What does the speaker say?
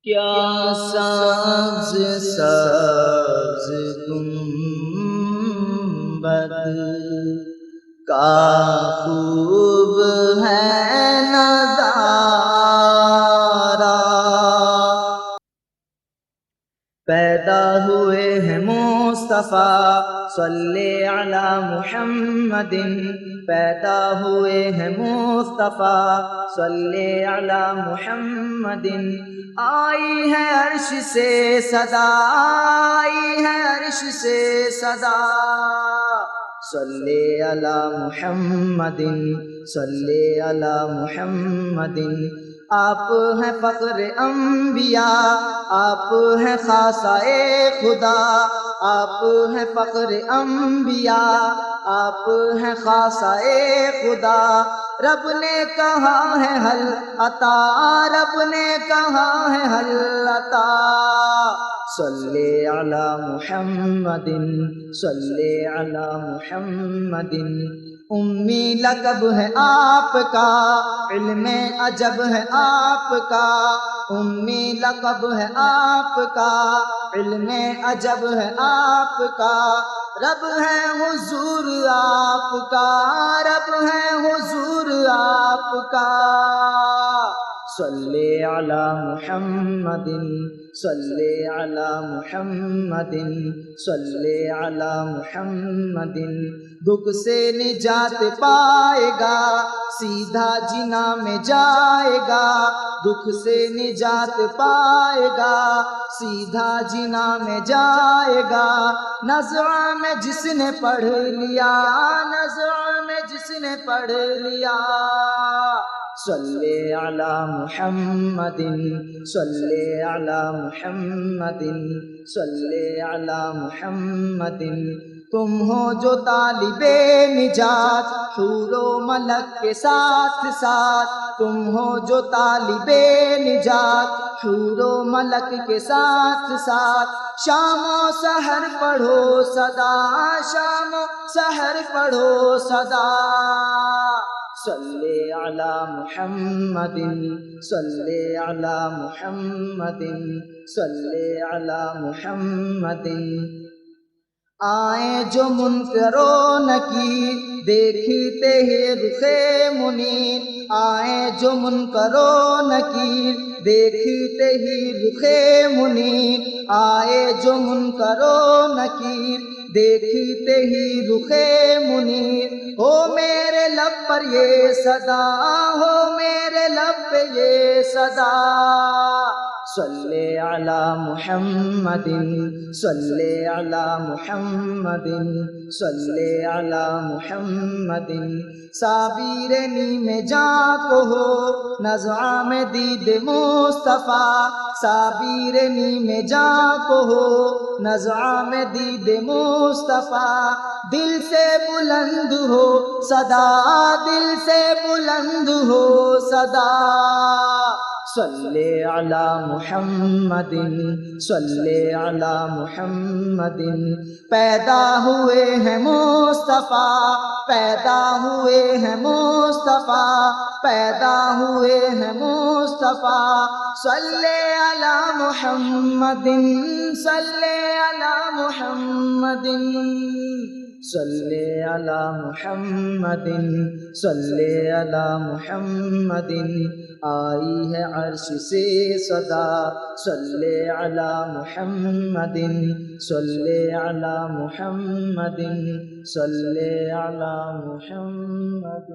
کیا سبز سبز گنبد کا خوب ہے نظارہ، پیدا ہوئے ہیں مصطفیٰ صلی علی محمد، پیدا ہوئے ہیں مصطفیٰ صلی علی محمد، آئی ہے عرش سے صدا، آئی ہے عرش سے صدا، صلی علی محمد صلی علی محمد، آپ ہیں فخر انبیاء، آپ ہیں خاصہ خدا، آپ ہیں فخر انبیاء، آپ ہیں خاصہ خدا، رب نے کہا ہے حل عطا، رب نے کہا ہے حل عطا، صلی علی محمد صلی علی محمد، امی لقب ہے آپ کا، علم عجب ہے آپ کا، امی لقب ہے آپ کا، علم عجب ہے آپ کا، رب ہے حضور آپ کا، رب ہے حضور آپ کا، صلی علی محمد صلی علی محمد صلی علی محمد، دکھ سے نجات پائے گا، سیدھا جنہ میں جائے گا، دکھ سے نجات پائے گا، سیدھا جنہ میں جائے گا، نظر میں جس نے پڑھ لیا، نظر میں جس نے پڑھ لیا، صلی علی محمد صلی علی محمد صلی علی محمد، تم ہو جو طالب نجات حور و ملک کے ساتھ ساتھ، تم ہو جو طالب نجات حور و ملک کے ساتھ ساتھ، شام و سحر پڑھو صدا، شام و سحر پڑھو صدا، صلی علی محمد صلی علی محمد صلی علی محمد، آئیں جو منکر و نکیر دیکھتے ہی رخ منیر، آئیں جو منکر و نکیر دیکھتے ہی رخ منیر، آئے جو منکر و نکیر دیکھتے ہی رخ منیر، ہو میرے لب پر یہ صدا، ہو میرے لب پہ یہ صدا، صلی علی محمد صلی علی محمد صلی علی محمد، صابر نیم جاں کو ہو نزعہ میں دید مصطفیٰ، صابر نیم جاں کو ہو نزعہ میں دید مصطفیٰ، دل سے بلند ہو صدا، دل سے بلند ہو صدا، صلی علی محمد صلی علی محمد، پیدا ہوئے ہیں مصطفیٰ، پیدا ہوئے ہیں مصطفیٰ، پیدا ہوئے ہیں مصطفیٰ، صلی علی محمد صلی علی محمد صلی علی محمد صلی علی محمد، آئی ہے عرش سے صدا، صلی علی محمد صلی علی محمد صلی علی محمد۔